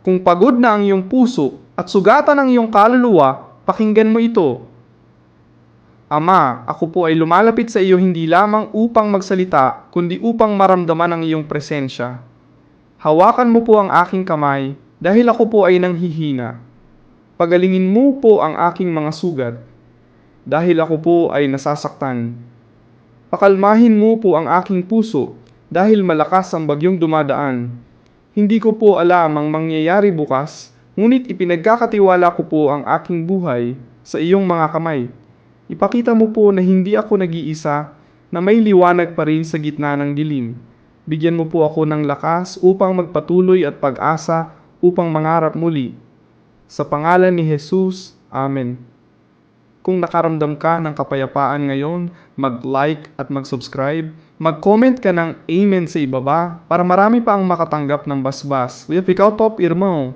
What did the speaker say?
Kung pagod na ang iyong puso at sugatan ang iyong kaluluwa, pakinggan mo ito. Ama, ako po ay lumalapit sa iyo hindi lamang upang magsalita, kundi upang maramdaman ang iyong presensya. Hawakan mo po ang aking kamay dahil ako po ay nanghihina. Pagalingin mo po ang aking mga sugat dahil ako po ay nasasaktan. Pakalmahin mo po ang aking puso dahil malakas ang bagyong dumadaan. Hindi ko po alam ang mangyayari bukas, ngunit ipinagkakatiwala ko po ang aking buhay sa iyong mga kamay. Ipakita mo po na hindi ako nag-iisa, na may liwanag pa rin sa gitna ng dilim. Bigyan mo po ako ng lakas upang magpatuloy at pag-asa upang mangarap muli. Sa pangalan ni Jesus, Amen. Kung nakaramdam ka ng kapayapaan ngayon, mag-like at mag-subscribe. Mag-comment ka ng Amen sa ibaba para marami pa ang makatanggap ng basbas. With ikaw top, irmão.